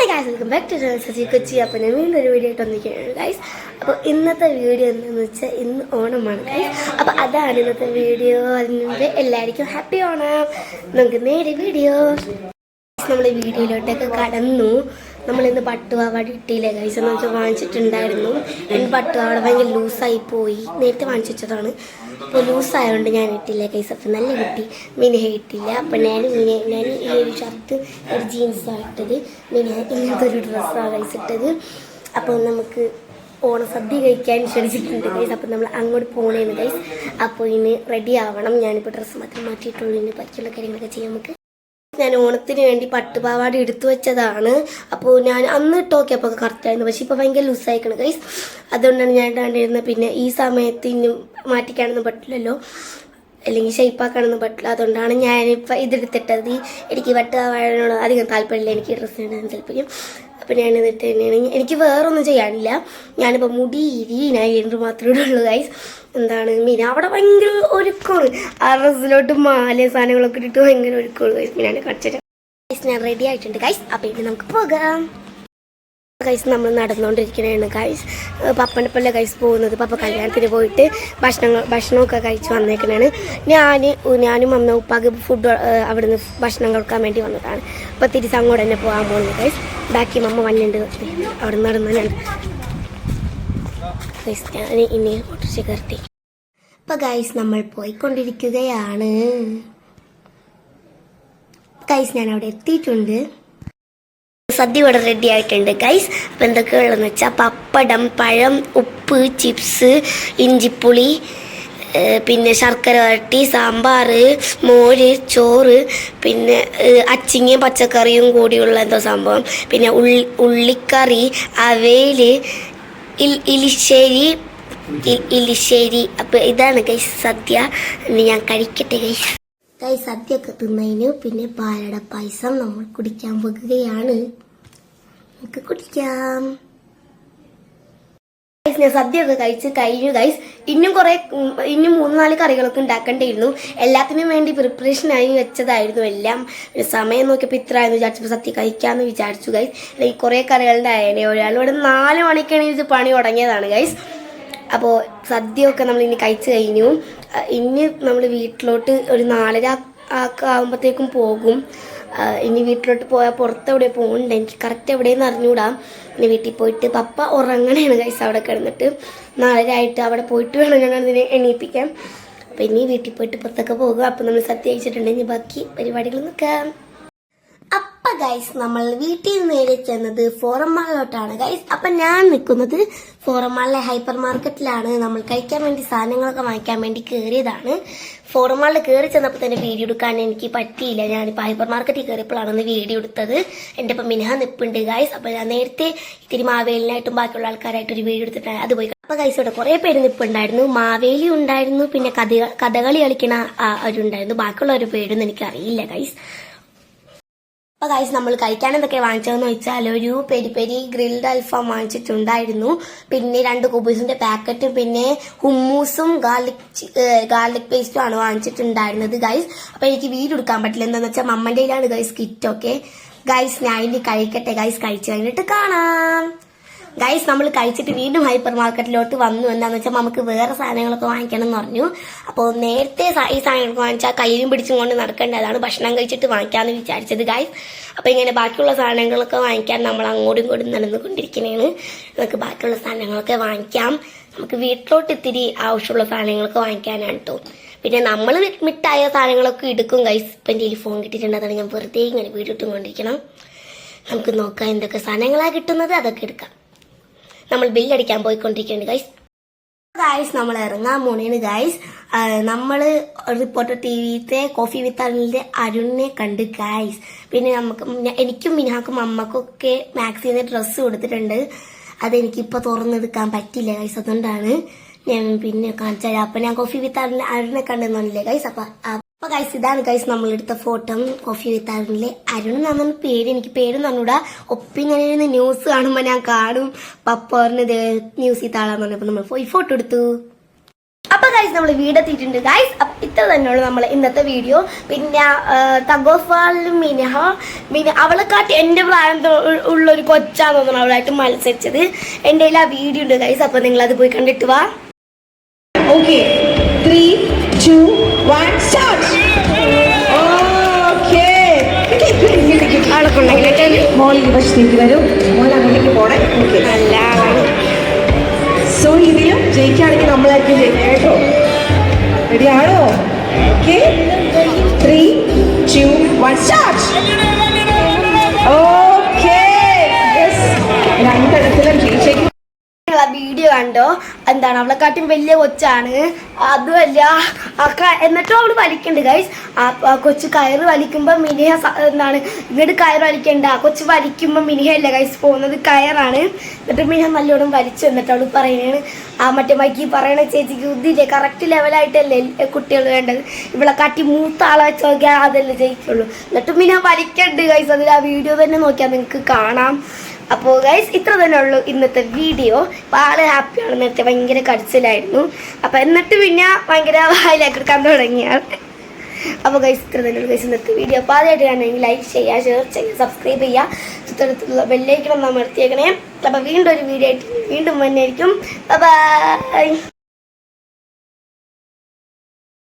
Guys welcome back to Saji Kochi. അപ്പോൾ ഞാൻ വീണ്ടും ഒരു വീഡിയോ ആയിട്ട് വന്നിരിക്കുകയാണ് ഗൈസ്. അപ്പോൾ ഇന്നത്തെ വീഡിയോ എന്താണെന്ന് വെച്ചാൽ ഇന്ന് ഓണമാണ് ഗൈസ്. അപ്പോൾ അതാണ് ഇന്നത്തെ വീഡിയോ. അതിന് മുമ്പ് എല്ലാവർക്കും ഹാപ്പി ഓണം. നമുക്ക് നേരെ വീഡിയോ. നമ്മൾ വീഡിയോയിലോട്ടൊക്കെ കടന്നു. നമ്മളിന്ന് പട്ടുപാവാട ഇട്ടില്ലേ ഗൈസ് എന്ന് വെച്ചാൽ വാങ്ങിച്ചിട്ടുണ്ടായിരുന്നു. എൻ്റെ പട്ടുപാവാട ഭയങ്കര ലൂസായി പോയി. നേരത്തെ വാങ്ങിച്ചു വെച്ചതാണ്. അപ്പോൾ ലൂസായതുകൊണ്ട് ഞാൻ ഇട്ടില്ല ഗൈസ്. അപ്പം നല്ല കുട്ടി മിനിഹ ഇട്ടില്ല. അപ്പം ഞാൻ ഈ ഒരു ഷർട്ട് ഒരു ജീൻസാണ് ഇട്ടത്. മിനിഹ ഇങ്ങനത്തെ ഒരു ഡ്രസ്സാണ് ഗൈസ് ഇട്ടത്. അപ്പോൾ നമുക്ക് ഓണസദ്യ കഴിക്കാൻ ക്ഷണിച്ചിട്ടുണ്ട് ഗൈസ്. അപ്പം നമ്മൾ അങ്ങോട്ട് പോകണേന്ന് ഗൈസ്. അപ്പോൾ ഇനി റെഡി ആവണം. ഞാനിപ്പോൾ ഡ്രസ്സ് മാത്രം മാറ്റിയിട്ടുള്ളൂ. ഇനി ബാക്കിയുള്ള കാര്യങ്ങളൊക്കെ ചെയ്യാം നമുക്ക്. ഞാൻ ഓണത്തിന് വേണ്ടി പട്ടുപാവാട എടുത്തു വെച്ചതാണ്. അപ്പോൾ ഞാൻ അന്ന് ഇട്ടോക്കിയപ്പോൾ കറക്റ്റായിരുന്നു. പക്ഷെ ഇപ്പോൾ ഭയങ്കര ലൂസായിക്കണം ഗൈസ്. അതുകൊണ്ടാണ് ഞാൻ ഇടാണ്ടിരുന്നത്. പിന്നെ ഈ സമയത്ത് ഇനി മാറ്റിക്കാനൊന്നും പറ്റില്ലല്ലോ, അല്ലെങ്കിൽ ഷേപ്പാക്കാനൊന്നും പറ്റില്ല. അതുകൊണ്ടാണ് ഞാനിപ്പോൾ ഇതെടുത്തിട്ടത്. എനിക്ക് പട്ടുപാവാടയോട് അധികം താല്പര്യമില്ല. എനിക്ക് ഡ്രസ്സ് ഇടാൻ താല്പര്യം. അപ്പം ഞാനിതിട്ട് തന്നെയാണ്. എനിക്ക് വേറൊന്നും ചെയ്യാനില്ല. ഞാനിപ്പോൾ മുടി ഇരിനായിട്ട് മാത്രമേ ഉള്ളൂ ഗൈസ്. എന്താണ് മീന അവിടെ ഭയങ്കര ഒരുക്കമാണ്. ആ ഡ്രസ്സിലോട്ട് മാല സാധനങ്ങളൊക്കെ ഇട്ടിട്ട് ഭയങ്കര ഒരുക്കമാണ് ഗൈസ്. മീനാണ് കളിച്ചിട്ട് ഗൈസ്. ഞാൻ റെഡി ആയിട്ടുണ്ട് ഗൈസ്. അപ്പം ഇനി നമുക്ക് പോകാം ഗൈസ്. നമ്മൾ നടന്നുകൊണ്ടിരിക്കണതാണ് ഗൈസ്. പപ്പൻ്റെ പോലെ ഗൈസ് പോകുന്നത്. പപ്പ കല്യാണത്തിന് പോയിട്ട് ഭക്ഷണമൊക്കെ കഴിച്ച് വന്നേക്കണാണ്. ഞാനും അമ്മ ഉപ്പാക്ക് ഫുഡ് അവിടുന്ന് ഭക്ഷണം കഴിക്കാൻ വേണ്ടി വന്നതാണ്. അപ്പോൾ തിരിച്ച് അങ്ങോട്ട് തന്നെ പോകാൻ പോകുന്നത് ഗൈസ്. ബാക്കി മമ്മ വന്നിട്ടുണ്ട്. അവിടെ നടന്നാണ് ഗൈസ്. ഞാൻ ഇനി ഓട്ടോറിക്ഷ കയറി. അപ്പോൾ ഗൈസ് നമ്മൾ പോയിക്കൊണ്ടിരിക്കുകയാണ് ഗൈസ്. ഞാൻ അവിടെ എത്തിയിട്ടുണ്ട്. സദ്യ ഇവിടെ റെഡി ആയിട്ടുണ്ട് ഗൈസ്. അപ്പം എന്തൊക്കെയുള്ളതെന്ന് വെച്ചാൽ പപ്പടം, പഴം, ഉപ്പ്, ചിപ്സ്, ഇഞ്ചിപ്പുളി, പിന്നെ ശർക്കര വരട്ടി, സാമ്പാർ, മോര്, ചോറ്, പിന്നെ അച്ചിങ്ങയും പച്ചക്കറിയും കൂടിയുള്ള എന്തോ സംഭവം, പിന്നെ ഉള്ളിക്കറി, അവേൽ, ഇലിശ്ശേരി. അപ്പം ഇതാണ് ഗൈസ് സദ്യ. ഞാൻ കഴിക്കട്ടെ ഗൈസ്. ഗൈസ് സദ്യയൊക്കെ തിന്നതിന് പിന്നെ പാലട പായസം നമ്മൾ കുടിക്കാൻ പോകുകയാണ്. നമുക്ക് കുടിക്കാം ഗൈസ്. ഞാൻ സദ്യയൊക്കെ കഴിച്ച് കഴിഞ്ഞു ഗൈസ്. ഇന്നും 3-4 കറികളൊക്കെ ഉണ്ടാക്കേണ്ടിയിരുന്നു. എല്ലാത്തിനും വേണ്ടി പ്രിപ്പറേഷനായി വെച്ചതായിരുന്നു എല്ലാം. സമയം നോക്കിയപ്പോൾ ഇത്ര ആയിരുന്നു വിചാരിച്ചപ്പോൾ സദ്യ കഴിക്കാമെന്ന് വിചാരിച്ചു ഗൈസ്. ഈ കുറേ കറികളുടെ ആയതിനെ ഒരാളിവിടെ 4 മണിക്കാണ് ഇത് പണി തുടങ്ങിയതാണ് ഗൈസ്. അപ്പോൾ സദ്യയൊക്കെ നമ്മൾ ഇനി കഴിച്ച് കഴിഞ്ഞു. ഇനി നമ്മൾ വീട്ടിലോട്ട് ഒരു 4:30 ആകുമ്പോഴത്തേക്കും പോകും. ഇനി വീട്ടിലോട്ട് പോയാൽ പുറത്തെവിടെ പോകുന്നുണ്ട്. എനിക്ക് കറക്റ്റ് എവിടെയെന്ന് അറിഞ്ഞുകൂടാ. ഇനി വീട്ടിൽ പോയിട്ട് പപ്പ ഉറങ്ങണേണ് ഗൈസ്. അവിടെ കിടന്നിട്ട് 4:30 ആയിട്ട് അവിടെ പോയിട്ട് വേണം ഞങ്ങൾ ഇതിനെ എണീപ്പിക്കാം. അപ്പം ഇനി വീട്ടിൽ പോയിട്ട് പുറത്തൊക്കെ പോകുക. അപ്പം നമ്മൾ സദ്യ കഴിച്ചിട്ടുണ്ട്. ഇനി ബാക്കി പരിപാടികൾ നോക്കാം. അപ്പം ഗൈസ് നമ്മൾ വീട്ടിൽ നിന്ന് നേരെ ചെന്നത് ഫോറം മാളിലോട്ടാണ് ഗൈസ്. അപ്പം ഞാൻ നിൽക്കുന്നത് ഫോറം മാളിലെ ഹൈപ്പർ മാർക്കറ്റിലാണ്. നമ്മൾ കഴിക്കാൻ വേണ്ടി സാധനങ്ങളൊക്കെ വാങ്ങിക്കാൻ വേണ്ടി കയറിയതാണ്. ഫോറം മാളിൽ കയറി ചെന്നപ്പോൾ തന്നെ വീഡിയോ എടുക്കാൻ എനിക്ക് പറ്റിയില്ല. ഞാനിപ്പോൾ ഹൈപ്പർ മാർക്കറ്റിൽ കയറിയപ്പോഴാണ് വീഡിയോ എടുത്തത്. എൻ്റെ ഇപ്പം മിനിഹ നിൽപ്പുണ്ട് ഗൈസ്. അപ്പം ഞാൻ നേരത്തെ ഇത്തിരി മാവേലിനായിട്ടും ബാക്കിയുള്ള ആൾക്കാരായിട്ടൊരു വീഡിയോ എടുത്തിട്ടാണ് അത് പോയി. അപ്പം ഗൈസ് ഇവിടെ കുറേ പേര് നിൽപ്പുണ്ടായിരുന്നു. മാവേലി ഉണ്ടായിരുന്നു, പിന്നെ കഥകളി കളിക്കണ അവരുണ്ടായിരുന്നു. ബാക്കിയുള്ള ഒരു പേരൊന്നും എനിക്കറിയില്ല ഗൈസ്. അപ്പോൾ ഗൈസ് നമ്മൾ കഴിക്കാൻ എന്തൊക്കെ വാങ്ങിച്ചതെന്ന് വെച്ചാൽ ഒരു പെരി ഗ്രിൽഡ് അൽഫാം വാങ്ങിച്ചിട്ടുണ്ടായിരുന്നു. പിന്നെ 2 കുബൂസിന്റെ പാക്കറ്റും പിന്നെ ഹുമ്മൂസും ഗാർലിക് പേസ്റ്റും ആണ് വാങ്ങിച്ചിട്ടുണ്ടായിരുന്നത് ഗൈസ്. അപ്പോൾ എനിക്ക് വീഡിയോ എടുക്കാൻ പറ്റില്ല. എന്താണെന്ന് വെച്ചാൽ മമ്മൻ്റെ കയ്യിലാണ് ഗൈസ് കിറ്റൊക്കെ. ഗൈസ് ഞാൻ ഇനി കഴിക്കട്ടെ ഗൈസ്. കഴിച്ച് കഴിഞ്ഞിട്ട് കാണാം ഗൈസ്. നമ്മൾ കഴിച്ചിട്ട് വീണ്ടും ഹൈപ്പർ മാർക്കറ്റിലോട്ട് വന്നു. എന്താണെന്ന് വെച്ചാൽ നമുക്ക് വേറെ സാധനങ്ങളൊക്കെ വാങ്ങിക്കണം എന്ന് പറഞ്ഞു. അപ്പോൾ നേരത്തെ ഈ സാധനങ്ങളൊക്കെ വാങ്ങിച്ചാൽ കയ്യിലും പിടിച്ചും കൊണ്ട് നടക്കേണ്ടതാണ്. ഭക്ഷണം കഴിച്ചിട്ട് വാങ്ങിക്കാമെന്ന് വിചാരിച്ചത് ഗൈസ്. അപ്പോൾ ഇങ്ങനെ ബാക്കിയുള്ള സാധനങ്ങളൊക്കെ വാങ്ങിക്കാൻ നമ്മൾ അങ്ങോട്ടും ഇങ്ങോട്ടും നടന്നുകൊണ്ടിരിക്കുന്നതാണ്. നമുക്ക് ബാക്കിയുള്ള സാധനങ്ങളൊക്കെ വാങ്ങിക്കാം. നമുക്ക് വീട്ടിലോട്ട് ഇത്തിരി ആവശ്യമുള്ള സാധനങ്ങളൊക്കെ വാങ്ങിക്കാനാണ് കേട്ടോ. പിന്നെ നമ്മൾ മിഠായ സാധനങ്ങളൊക്കെ എടുക്കും ഗൈസ്. ഇപ്പം എൻ്റെ കയ്യിൽ ഫോൺ കിട്ടിയിട്ടുണ്ട്. അതാണ് ഞാൻ വെറുതെ ഇങ്ങനെ വീഡിയോ ഇട്ടുകൊണ്ടിരിക്കണം. നമുക്ക് നോക്കാം എന്തൊക്കെ സാധനങ്ങളാണ് കിട്ടുന്നത്. അതൊക്കെ എടുക്കാം. നമ്മൾ ബില്ലടിക്കാൻ പോയിക്കൊണ്ടിരിക്കുകയാണ് ഗൈസ്. നമ്മൾ ഇറങ്ങാൻ പോണേന് ഗൈസ്. നമ്മൾ റിപ്പോർട്ടർ TVത്തെ കോഫി വിത്ത് അരുണിനെ കണ്ട് ഗൈസ്. പിന്നെ എനിക്കും മിനാക്കും അമ്മക്കൊക്കെ മാക്സിന്ന് ഡ്രസ്സ് കൊടുത്തിട്ടുണ്ട്. അതെനിക്കിപ്പോൾ തുറന്നെടുക്കാൻ പറ്റില്ല ഗൈസ്. അതുകൊണ്ടാണ് ഞാൻ പിന്നെ കാണിച്ചാൽ. അപ്പം ഞാൻ കോഫി വിത്ത് അരുണിനെ കണ്ടെന്നില്ലേ ഗൈസ്. അപ്പൊ ഗൈസ് ഇതാണ് ഗൈസ് നമ്മളെടുത്ത ഫോട്ടോ. കോഫി വിത്ത് അരുണിലെ അരുൺ എന്നാണ് പേര്. എനിക്ക് പേരും തന്നൂടാ. ഒപ്പിങ്ങനെ ന്യൂസ് കാണുമ്പോൾ ഞാൻ കാണും പപ്പ പറഞ്ഞത് ന്യൂസിൽ താളാന്ന് പറഞ്ഞപ്പോൾ നമ്മൾ പോയി ഫോട്ടോ എടുത്തു. അപ്പൊ ഗൈസ് നമ്മൾ വീട് എത്തിയിട്ടുണ്ട് ഗൈസ്. അപ്പം ഇത്ര തന്നെയുള്ളൂ നമ്മൾ ഇന്നത്തെ വീഡിയോ. പിന്നെ തഗോഫാളിലും മിന അവളെക്കാട്ടി എൻ്റെ പ്രായം ഉള്ളൊരു കൊച്ചാന്ന് തോന്നുന്നു അവളായിട്ട് മത്സരിച്ചത്. എൻ്റെ കയ്യിൽ ആ വീഡിയോ ഉണ്ട് ഗൈസ്. അപ്പോൾ നിങ്ങളത് പോയി കണ്ടിട്ട് വാ. Okay, 3, 2, 1, start. അവളെ കൊണ്ടെങ്കിൽ മോൾ ഈ വശത്തേക്ക് വരും, മോൾ അങ്ങോട്ടേക്ക് പോണേ. ഓക്കെ, നല്ല സോ ഇതിലും ജയിക്കുകയാണെങ്കിൽ നമ്മളായിരിക്കും ജയിക്കുക കേട്ടോ. റെഡി ആണോ? Okay, 3, 2, 1, start. ഓക്കെ, യെസ്, രണ്ടിടത്തിലും ജയിച്ചേക്കും. വീഡിയോ കണ്ടോ? എന്താണ് അവളെക്കാട്ടും വലിയ കൊച്ചാണ്. അതുമല്ല എന്നിട്ടും അവള് വലിക്കുന്നുണ്ട് ഗൈസ്. ആ കൊച്ചു കയറ് വലിക്കുമ്പോൾ മിനിഹ എന്താണ് ഇങ്ങോട്ട് കയറ് വലിക്കണ്ട, ആ കൊച്ചു വലിക്കുമ്പോൾ മിനിഹ അല്ല ഗൈസ് പോകുന്നത്, കയറാണ്. എന്നിട്ട് മിനിഹ നല്ലോണം വലിച്ചു. എന്നിട്ട് അവള് പറയുകയാണ് മറ്റേ മൈക്കി പറയണ ചേച്ചിക്ക് ബുദ്ധിയില്ലേ, കറക്റ്റ് ലെവലായിട്ടല്ലേ കുട്ടികൾ വേണ്ടത്, ഇവളെ കാട്ടി മൂത്ത ആളെ വെച്ച് നോക്കിയാൽ അതല്ലേ ജയിക്കുള്ളൂ. എന്നിട്ട് മിനിഹ വലിക്കണ്ട് ഗൈസ്. അതിൽ ആ വീഡിയോ തന്നെ നോക്കിയാൽ നിങ്ങൾക്ക് കാണാം. അപ്പോൾ ഗൈസ് ഇത്ര തന്നെ ഉള്ളൂ ഇന്നത്തെ വീഡിയോ. അപ്പോൾ ആള് ഹാപ്പിയാണ്. നേരത്തെ ഭയങ്കര കടിച്ചിലായിരുന്നു. അപ്പോൾ എന്നിട്ട് പിന്നെ ഭയങ്കര വായിലേക്ക് എടുക്കാൻ തുടങ്ങിയാണ്. അപ്പോൾ ഗൈസ് ഇത്ര തന്നെ ഉള്ളൂ ഗൈസ് ഇന്നത്തെ വീഡിയോ. അപ്പോൾ ആദ്യമായിട്ട് കാണണമെങ്കിൽ ലൈക്ക് ചെയ്യുക, ഷെയർ ചെയ്യുക, സബ്സ്ക്രൈബ് ചെയ്യുക, ചുറ്റടുത്തുള്ള ബെല്ലൈക്കണം അമർത്തിയേക്കണേ. അപ്പോൾ വീണ്ടും ഒരു വീഡിയോ ആയിട്ട് വീണ്ടും വന്നായിരിക്കും. ബൈ.